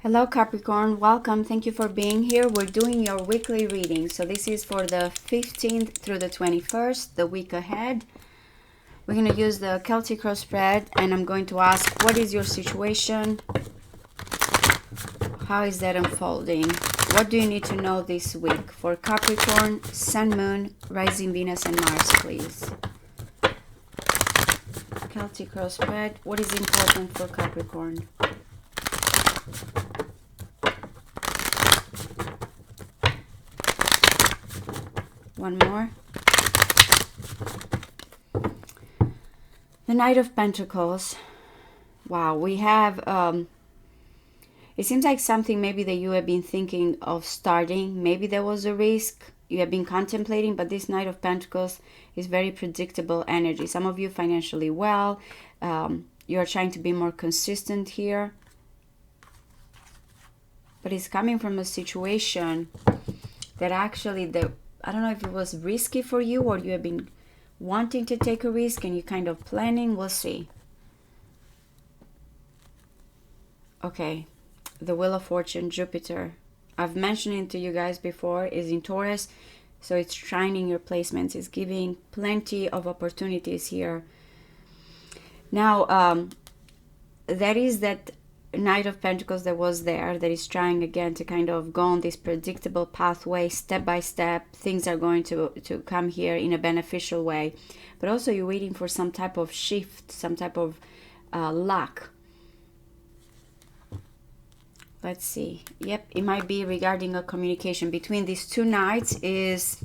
Hello Capricorn, welcome. Thank you for being here. We're doing your weekly reading. So this is for the 15th through the 21st, the week ahead. We're going to use the Celtic cross spread and I'm going to ask, what is your situation? How is that unfolding? What do you need to know this week for Capricorn, Sun, Moon, Rising Venus and Mars, please? Celtic cross spread, what is important for Capricorn? One more. The Knight of Pentacles. Wow, we have, it seems like something maybe that you have been thinking of starting. Maybe there was a risk you have been contemplating, but this Knight of Pentacles is very predictable energy. Some of you financially well, you're trying to be more consistent here. But it's coming from a situation that actually I don't know if it was risky for you or you have been wanting to take a risk and you're kind of planning. We'll see. Okay. The Wheel of Fortune, Jupiter. I've mentioned it to you guys before. Is in Taurus. So it's trining your placements. It's giving plenty of opportunities here. Now, that is that Knight of Pentacles that was there, that is trying again to kind of go on this predictable pathway, step by step. Things are going to come here in a beneficial way. But also you're waiting for some type of shift, some type of luck. Let's see. Yep, it might be regarding a communication between these two knights. Is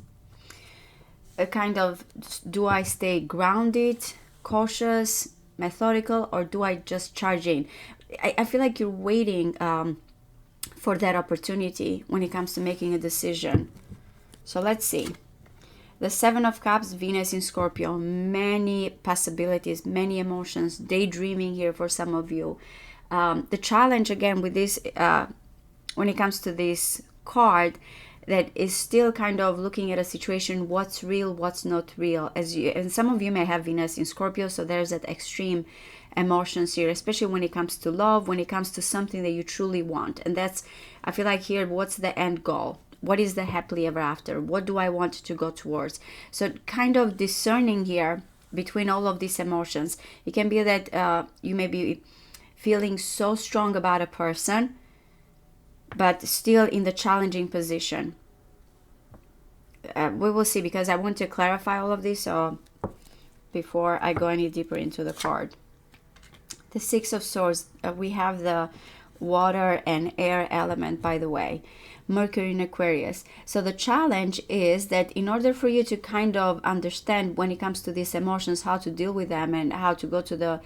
a kind of, do I stay grounded, cautious, methodical, or do I just charge in? I feel like you're waiting for that opportunity when it comes to making a decision. So let's see. The Seven of Cups, Venus in Scorpio. Many possibilities, many emotions, daydreaming here for some of you. The challenge again with this, when it comes to this card, that is still kind of looking at a situation, what's real, what's not real. And some of you may have Venus in Scorpio, so there's that extreme emotions here, especially when it comes to love, when it comes to something that you truly want. And that's, I feel like here, what's the end goal? What is the happily ever after? What do I want to go towards? So kind of discerning here between all of these emotions. It can be that you may be feeling so strong about a person, but still in the challenging position. We will see, because I want to clarify all of this before I go any deeper into the card. The Six of Swords, we have the water and air element, by the way. Mercury in Aquarius. So the challenge is that in order for you to kind of understand when it comes to these emotions, how to deal with them and how to go to the,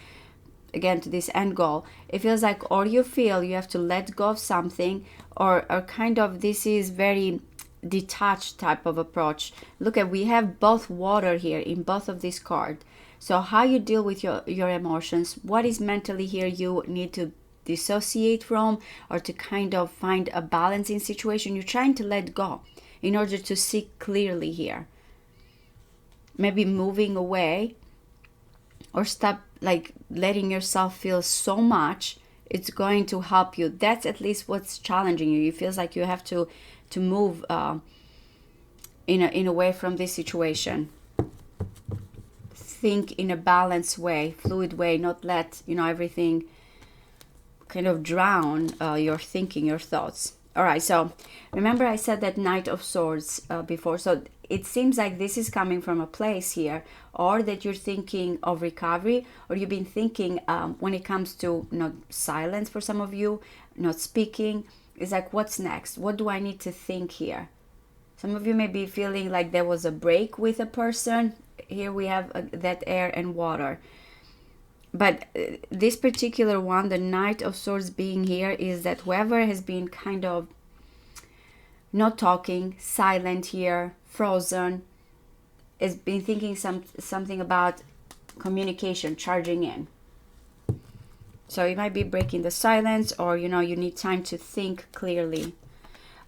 again, to this end goal, it feels like, or you feel you have to let go of something, or kind of this is very detached type of approach. Look at, we have both water here in both of these cards. So how you deal with your emotions, what is mentally here you need to dissociate from, or to kind of find a balancing situation. You're trying to let go in order to see clearly here. Maybe moving away, or stop like letting yourself feel so much. It's going to help you. That's at least what's challenging you. It feels like you have to move in a way from this situation. Think in a balanced way, fluid way, not let everything kind of drown your thinking, your thoughts. All right, so remember I said that Knight of Swords before. So it seems like this is coming from a place here, or that you're thinking of recovery, or you've been thinking when it comes to silence for some of you, not speaking. It's like, what's next? What do I need to think here? Some of you may be feeling like there was a break with a person. Here we have that air and water. But this particular one, the Knight of Swords being here, is that whoever has been kind of not talking, silent here, frozen, has been thinking something about communication, charging in. So it might be breaking the silence, or you need time to think clearly.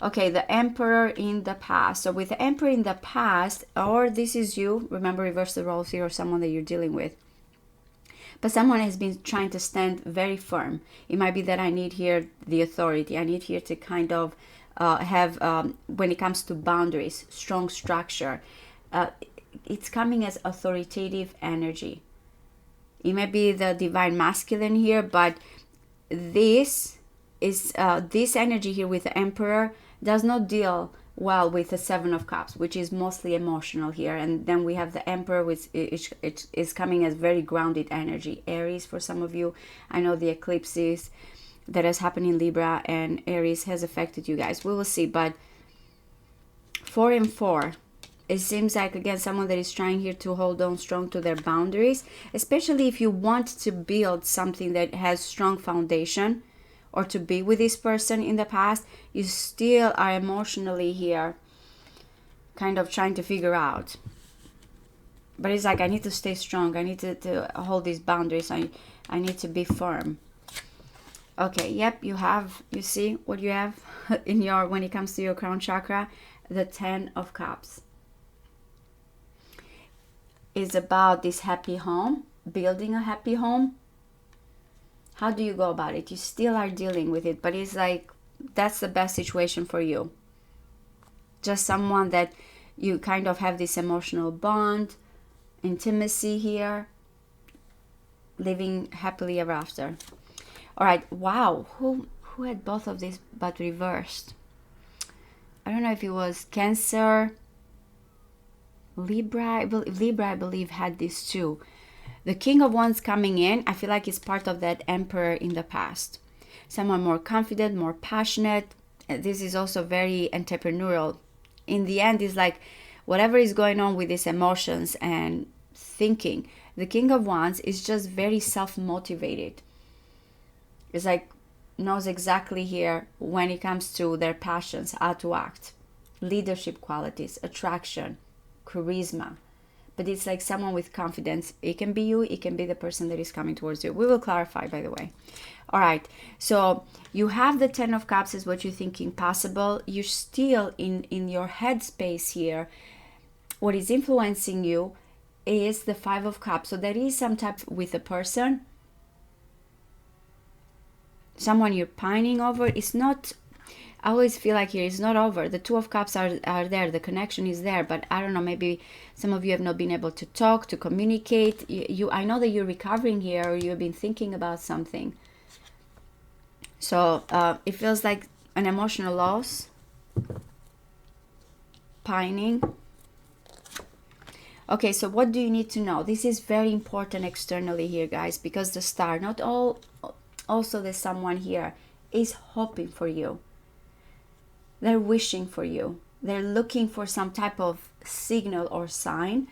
Okay, the Emperor in the past. So with the Emperor in the past, or this is you, remember, reverse the roles here, or someone that you're dealing with. but someone has been trying to stand very firm. It might be that I need here the authority. I need here to kind of have, when it comes to boundaries, strong structure. It's coming as authoritative energy. It may be the divine masculine here, but this is this energy here with the Emperor does not deal well with the Seven of Cups, which is mostly emotional here. And then we have the Emperor, which is coming as very grounded energy. Aries for some of you. I know the eclipses that has happened in Libra and Aries has affected you guys. We will see. But 4 and 4, it seems like, again, someone that is trying here to hold on strong to their boundaries, especially if you want to build something that has strong foundation, or to be with this person in the past, you still are emotionally here kind of trying to figure out. But it's like, I need to stay strong. I need to hold these boundaries. I need to be firm. Okay, yep, you see what you have in your, when it comes to your crown chakra, the 10 of Cups. Is about this happy home, building a happy home. How do you go about it? You still are dealing with it, but it's like, that's the best situation for you. Just someone that you kind of have this emotional bond, intimacy here, living happily ever after. All right, wow, who had both of these but reversed? I don't know if it was Cancer, Libra. I believe had this too. The King of Wands coming in, I feel like it's part of that Emperor in the past. Someone more confident, more passionate. This is also very entrepreneurial. In the end, it's like whatever is going on with these emotions and thinking, the King of Wands is just very self-motivated. It's like knows exactly here when it comes to their passions, how to act, leadership qualities, attraction, charisma. But it's like someone with confidence. It can be you, it can be the person that is coming towards you. We will clarify, by the way. All right, so you have the 10 of Cups is what you're thinking possible. You're still in your headspace here. What is influencing you is the 5 of Cups. So there is some type with a person, someone you're pining over. It's not, I always feel like here it's not over. The 2 of Cups are there. The connection is there. But I don't know, maybe some of you have not been able to talk, to communicate. I know that you're recovering here, or you've been thinking about something. So it feels like an emotional loss, pining. Okay, so what do you need to know? This is very important externally here, guys, because the star, not all, also there's someone here is hoping for you. They're wishing for you. They're looking for some type of signal or sign.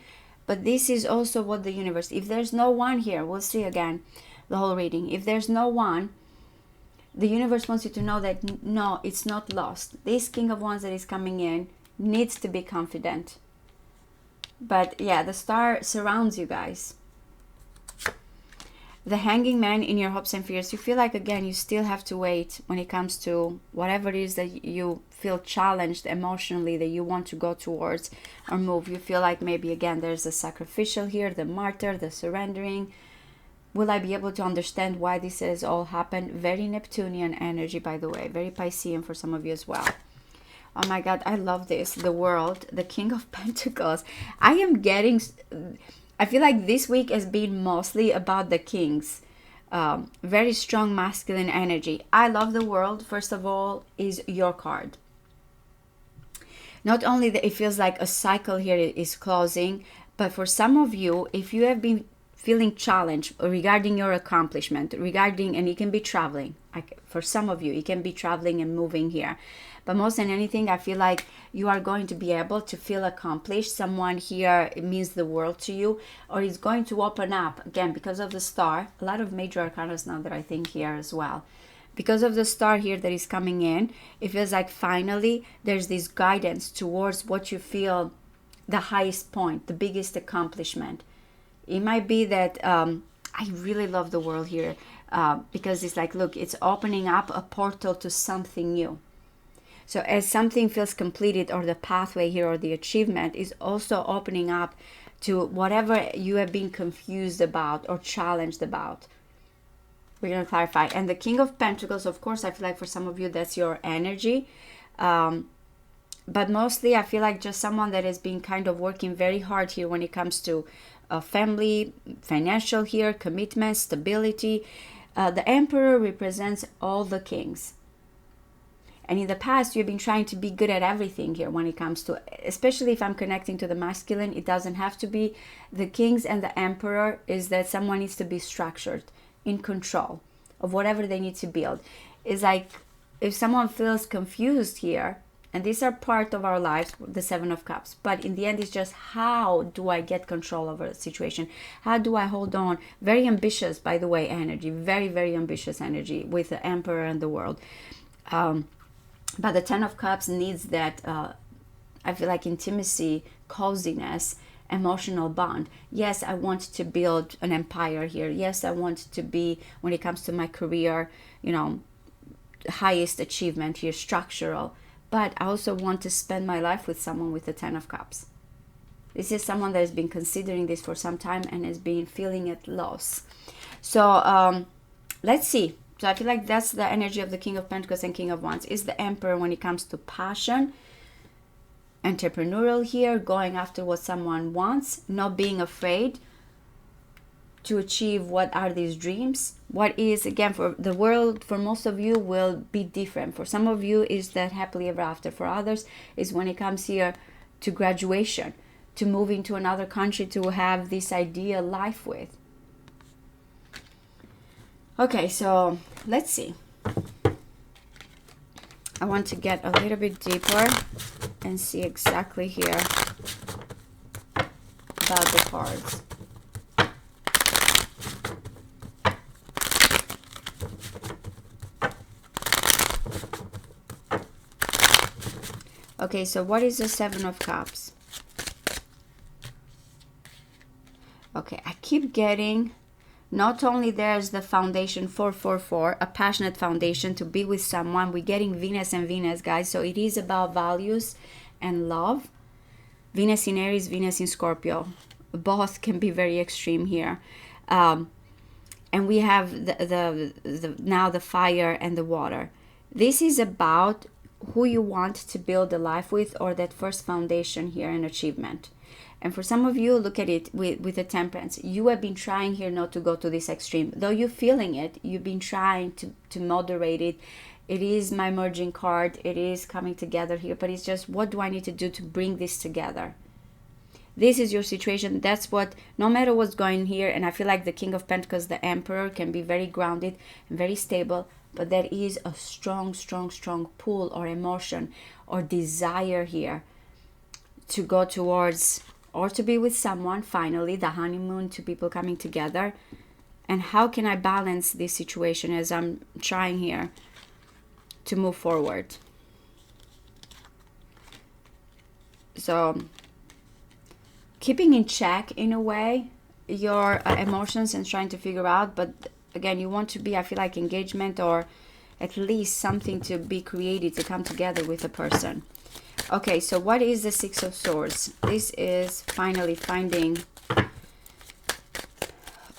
But this is also what the universe, if there's no one here, we'll see again the whole reading. If there's no one, the universe wants you to know that no, it's not lost. This King of Wands that is coming in needs to be confident. But yeah, the star surrounds you guys. The Hanging Man in your hopes and fears. You feel like, again, you still have to wait when it comes to whatever it is that you feel challenged emotionally, that you want to go towards or move. You feel like maybe, again, there's the sacrificial here, the martyr, the surrendering. Will I be able to understand why this has all happened? Very Neptunian energy, by the way. Very Piscean for some of you as well. Oh my God, I love this. The World, the King of Pentacles. I feel like this week has been mostly about the kings. Very strong masculine energy. I love the World, first of all, is your card. Not only that it feels like a cycle here is closing, but for some of you, if you have been feeling challenged regarding your accomplishment, and it can be traveling. For some of you, it can be traveling and moving here. But most than anything, I feel like you are going to be able to feel accomplished. Someone here, it means the world to you, or it's going to open up, again, because of the star. A lot of major arcana now that I think here as well. Because of the star here that is coming in, it feels like finally there's this guidance towards what you feel the highest point, the biggest accomplishment. It might be that I really love the World here because it's like, look, it's opening up a portal to something new. So as something feels completed, or the pathway here or the achievement is also opening up to whatever you have been confused about or challenged about. We're going to clarify. And the King of Pentacles, of course, I feel like for some of you, that's your energy. But mostly I feel like just someone that has been kind of working very hard here when it comes to family, financial here, commitment, stability. The Emperor represents all the kings. And in the past, you've been trying to be good at everything here when it comes to, especially if I'm connecting to the masculine, it doesn't have to be. The kings and the Emperor is that someone needs to be structured, in control of whatever they need to build. It's like if someone feels confused here, and these are part of our lives, the Seven of Cups, but in the end it's just, how do I get control over the situation? How do I hold on? Very ambitious, by the way, energy, very, very ambitious energy with the Emperor and the World. But the Ten of Cups needs that, I feel like, intimacy, coziness, emotional bond. Yes, I want to build an empire here. Yes, I want to be, when it comes to my career, you know, highest achievement here, structural. But I also want to spend my life with someone with the Ten of Cups. This is someone that has been considering this for some time and has been feeling at loss. So let's see. So I feel like that's the energy of the King of Pentacles and King of Wands. Is the Emperor when it comes to passion, entrepreneurial here, going after what someone wants, not being afraid to achieve what are these dreams. What is, again, for the World, for most of you will be different. For some of you is that happily ever after. For others is when it comes here to graduation, to moving to another country, to have this ideal life with. Okay, so let's see. I want to get a little bit deeper and see exactly here about the cards. Okay, so what is the Seven of Cups? Okay, I keep getting, not only there's the foundation 444, a passionate foundation to be with someone. We're getting Venus and Venus, guys. So it is about values and love. Venus in Aries, Venus in Scorpio. Both can be very extreme here. And we have now the fire and the water. This is about who you want to build a life with, or that first foundation here and achievement. And for some of you, look at it with the Temperance. You have been trying here not to go to this extreme. Though you're feeling it, you've been trying to moderate it. It is my merging card. It is coming together here. But it's just, what do I need to do to bring this together? This is your situation. That's what, no matter what's going here, and I feel like the King of Pentacles, the Emperor, can be very grounded and very stable. But there is a strong, strong, strong pull or emotion or desire here to go towards, or to be with someone, finally, the honeymoon, two people coming together. And how can I balance this situation as I'm trying here to move forward? So, keeping in check, in a way, your emotions and trying to figure out, but again, you want to be, I feel like, engagement or at least something to be created, to come together with a person. Okay, so what is the Six of Swords? This is finally finding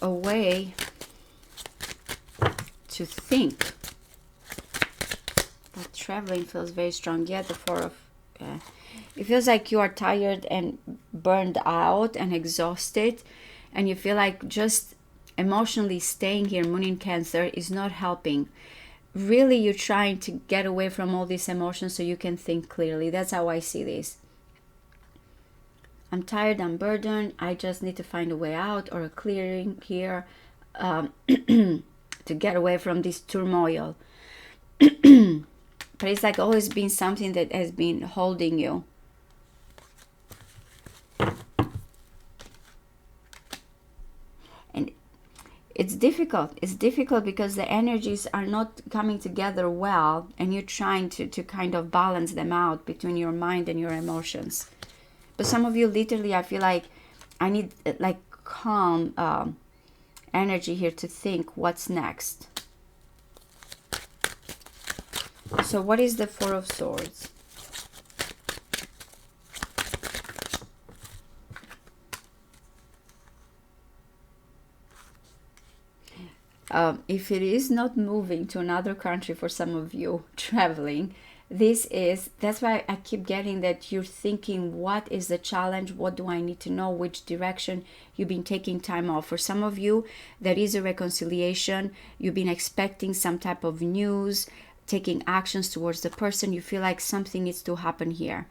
a way to think. But traveling feels very strong. Yeah, the Four of... it feels like you are tired and burned out and exhausted. And you feel like just emotionally staying here, Moon in Cancer, is not helping. Really, you're trying to get away from all these emotions so you can think clearly. That's how I see this. I'm tired, I'm burdened, I just need to find a way out or a clearing here to get away from this turmoil. But it's like always been something that has been holding you. And it's difficult. It's difficult because the energies are not coming together well, and you're trying to kind of balance them out between your mind and your emotions. But some of you, literally, I feel like I need like calm energy here to think what's next. So what is the Four of Swords? If it is not moving to another country for some of you traveling, that's why I keep getting that you're thinking, what is the challenge? What do I need to know? Which direction? You've been taking time off. For some of you, there is a reconciliation. You've been expecting some type of news, taking actions towards the person. You feel like something needs to happen here.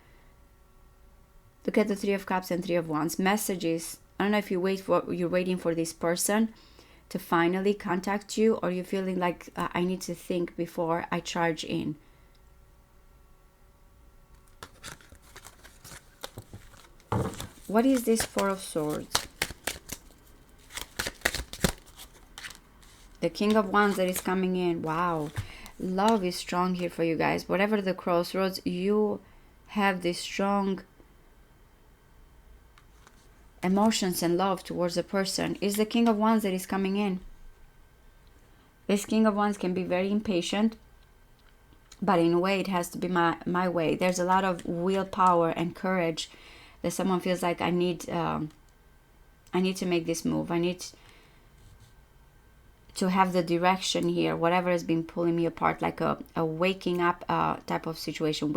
Look at the Three of Cups and Three of Wands. Messages. I don't know if you're waiting for this person to finally contact you, or you're feeling like I need to think before I charge in. What is this Four of Swords? The King of Wands that is coming in. Wow. Love is strong here for you guys. Whatever the crossroads, you have this strong emotions and love towards a person. Is the King of Wands that is coming in. This King of Wands can be very impatient, but in a way it has to be my way. There's a lot of willpower and courage that someone feels like I need to make this move. I need to have the direction here. Whatever has been pulling me apart, like a waking up type of situation.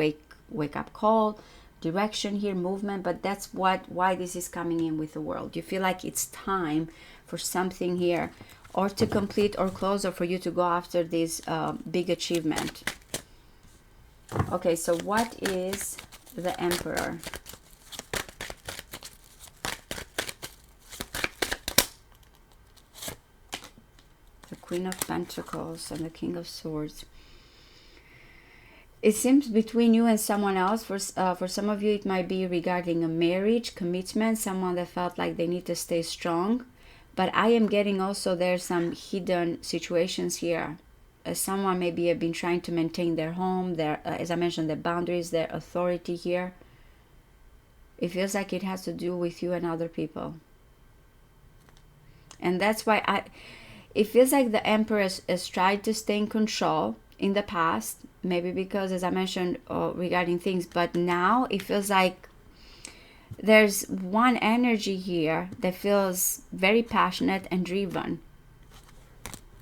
Wake up call, direction here, movement. But that's why this is coming in with the World. You feel like it's time for something here, or to complete or close, or for you to go after this big achievement. Okay, so what is the Emperor? The Queen of Pentacles and the King of Swords. It seems between you and someone else. For some of you, it might be regarding a marriage, commitment, someone that felt like they need to stay strong. But I am getting also there's some hidden situations here. Someone maybe have been trying to maintain their home, their, as I mentioned, their boundaries, their authority here. It feels like it has to do with you and other people. And that's why it feels like the Emperor has tried to stay in control in the past, maybe because, as I mentioned, regarding things, but now it feels like there's one energy here that feels very passionate and driven.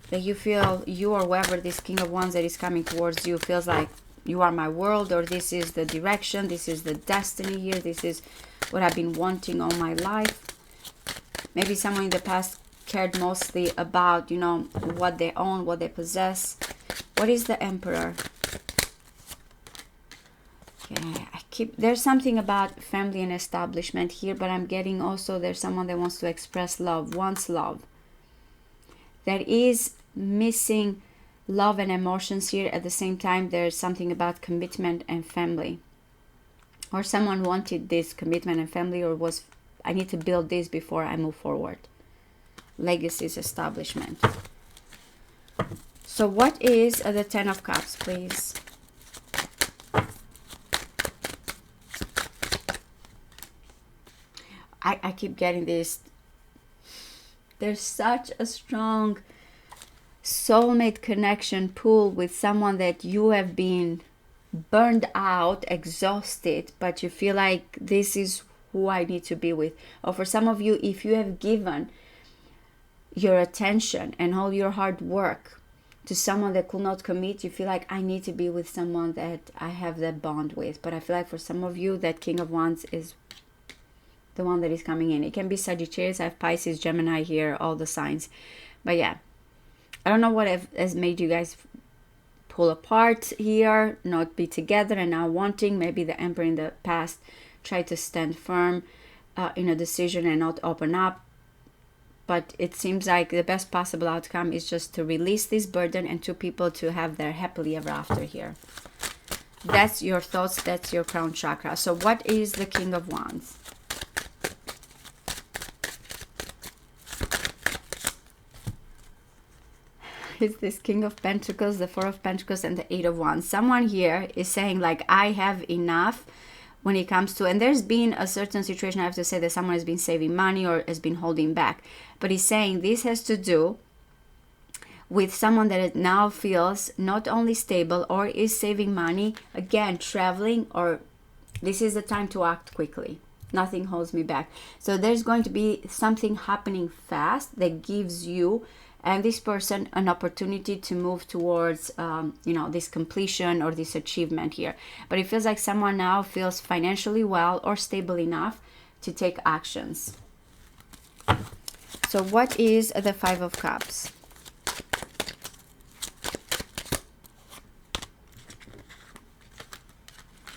That you feel, you or whoever this King of Wands that is coming towards you feels like you are my world, or this is the direction, this is the destiny here, this is what I've been wanting all my life. Maybe someone in the past cared mostly about, you know, what they own, what they possess. What is the Emperor? Okay, there's something about family and establishment here, but I'm getting also there's someone that wants to express love, wants love. That is missing love and emotions here. At the same time, there's something about commitment and family. Or someone wanted this commitment and family, or was, I need to build this before I move forward. Legacies, establishment. So what is the Ten of Cups, please? I keep getting this. There's such a strong soulmate connection pull with someone that you have been burned out, exhausted, but you feel like this is who I need to be with. Or for some of you, if you have given your attention and all your hard work to someone that could not commit, you feel like I need to be with someone that I have that bond with. But I feel like for some of you, that King of Wands is the one that is coming in. It can be Sagittarius. I have Pisces, Gemini here, all the signs. But yeah, I don't know what has made you guys pull apart here, not be together, and now wanting. Maybe the Emperor in the past tried to stand firm in a decision and not open up. But it seems like the best possible outcome is just to release this burden and two people to have their happily ever after here. That's your thoughts. That's your crown chakra. So what is the King of Wands? Is this King of Pentacles, the Four of Pentacles, and the Eight of Wands. Someone here is saying like, I have enough when it comes to, and there's been a certain situation, I have to say, that someone has been saving money or has been holding back. But he's saying this has to do with someone that now feels not only stable or is saving money, again, traveling, or this is the time to act quickly. Nothing holds me back. So there's going to be something happening fast that gives you and this person an opportunity to move towards this completion or this achievement here. But it feels like someone now feels financially well or stable enough to take actions. So what is the Five of Cups?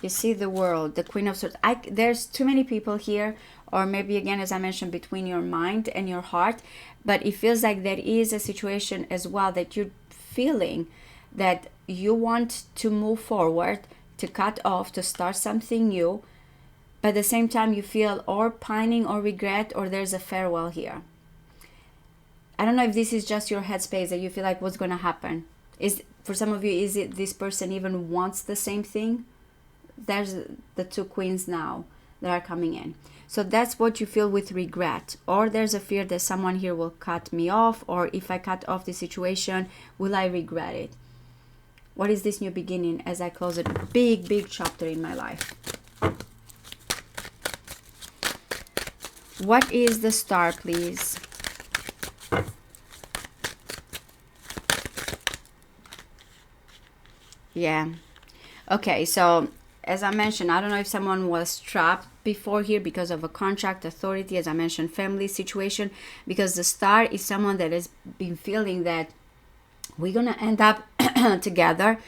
You see the World, the Queen of Swords. There's too many people here, or maybe again, as I mentioned, between your mind and your heart. But it feels like there is a situation as well that you're feeling that you want to move forward, to cut off, to start something new. But at the same time, you feel or pining or regret, or there's a farewell here. I don't know if this is just your headspace that you feel like what's going to happen. For some of you, is it this person even wants the same thing? There's the two queens now that are coming in. So that's what you feel with regret. Or there's a fear that someone here will cut me off, or if I cut off the situation, will I regret it? What is this new beginning as I close a big, big chapter in my life? What is the Star, please? Yeah. Okay, so as I mentioned, I don't know if someone was trapped before here because of a contract, authority, as I mentioned, family situation, because the Star is someone that has been feeling that we're going to end up together.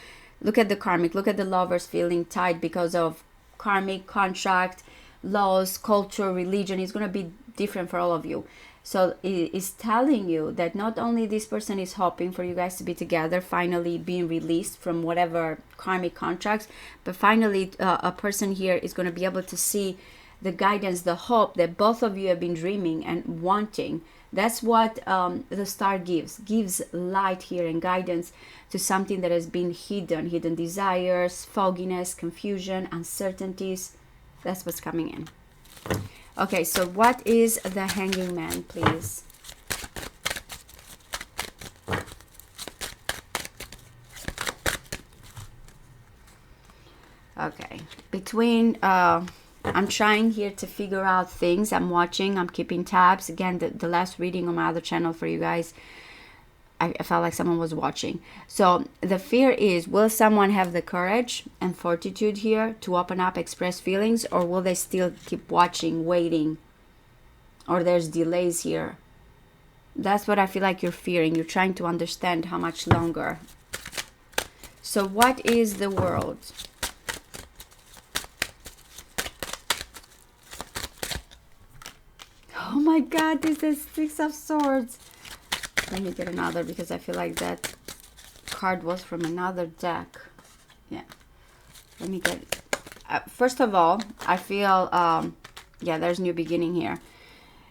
Look at the karmic, look at the Lovers feeling tied because of karmic, contract, laws, culture, religion. It's going to be different for all of you. So it is telling you that not only this person is hoping for you guys to be together, finally being released from whatever karmic contracts, but finally a person here is going to be able to see the guidance, the hope that both of you have been dreaming and wanting. That's what the Star gives light here and guidance to something that has been hidden desires, fogginess, confusion, uncertainties. That's what's coming in. Okay, so what is the Hanging Man, please? Okay, between, I'm trying here to figure out things. I'm watching, I'm keeping tabs. Again, the last reading on my other channel for you guys, I felt like someone was watching. So the fear is, will someone have the courage and fortitude here to open up, express feelings, or will they still keep watching, waiting, or there's delays here? That's what I feel like you're fearing. You're trying to understand how much longer. So what is the World? Oh my God, this is Six of Swords. Let me get another because I feel like that card was from another deck. Yeah. Let me get it. First of all, I feel, yeah, there's new beginning here.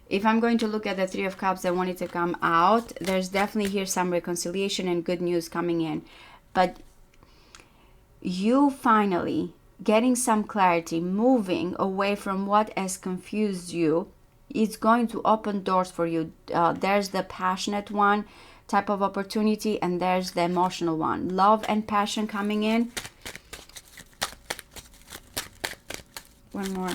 If I'm going to look at the Three of Cups, I want it to come out. There's definitely here some reconciliation and good news coming in. But you finally getting some clarity, moving away from what has confused you, it's going to open doors for you. There's the passionate one type of opportunity, and there's the emotional one. Love and passion coming in. One more.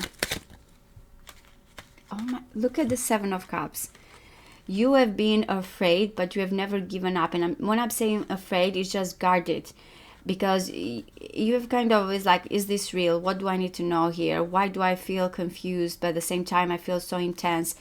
Oh my, look at the Seven of Cups. You have been afraid, but you have never given up. And when I'm saying afraid, it's just guarded. Because you have kind of, is like, is this real? What do I need to know here? Why do I feel confused? But at the same time, I feel so intense.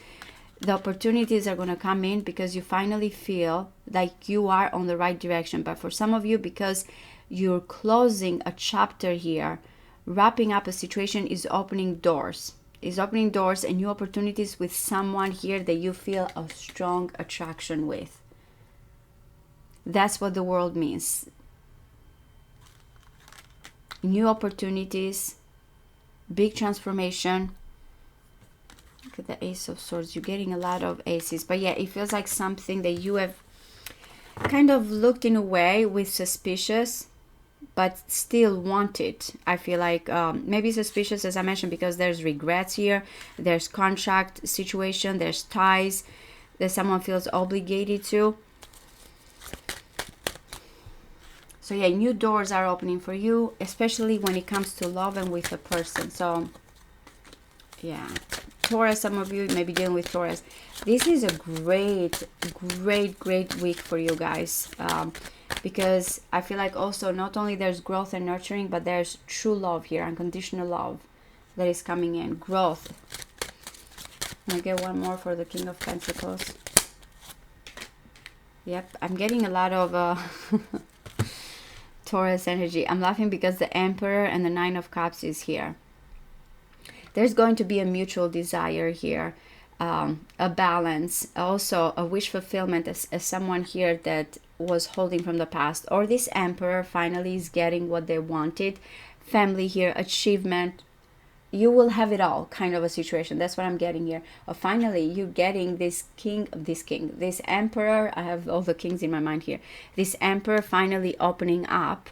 The opportunities are going to come in because you finally feel like you are on the right direction. But for some of you, because you're closing a chapter here, wrapping up a situation is opening doors. Is opening doors and new opportunities with someone here that you feel a strong attraction with. That's what the World means. New opportunities, big transformation. Look at the Ace of Swords. You're getting a lot of aces. But yeah, it feels like something that you have kind of looked in a way with suspicious, but still wanted. I feel like maybe suspicious, as I mentioned, because there's regrets here. There's contract situation. There's ties that someone feels obligated to. So yeah, new doors are opening for you, especially when it comes to love and with a person. So yeah, Taurus, some of you may be dealing with Taurus. This is a great week for you guys, because I feel like also not only there's growth and nurturing, but there's true love here, unconditional love that is coming in. Growth. Can I get one more for the King of Pentacles? Yep, I'm getting a lot of Taurus energy. I'm laughing because the Emperor and the Nine of Cups is here. There's going to be a mutual desire here, a balance, also a wish fulfillment as someone here that was holding from the past, or this Emperor finally is getting what they wanted. Family here, achievement, you will have it all kind of a situation. That's what I'm getting here. Finally, you're getting this Emperor. I have all the kings in my mind here. This Emperor finally opening up,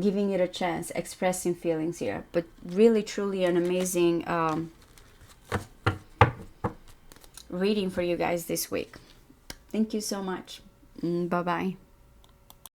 giving it a chance, expressing feelings here. But really, truly an amazing reading for you guys this week. Thank you so much. Bye-bye.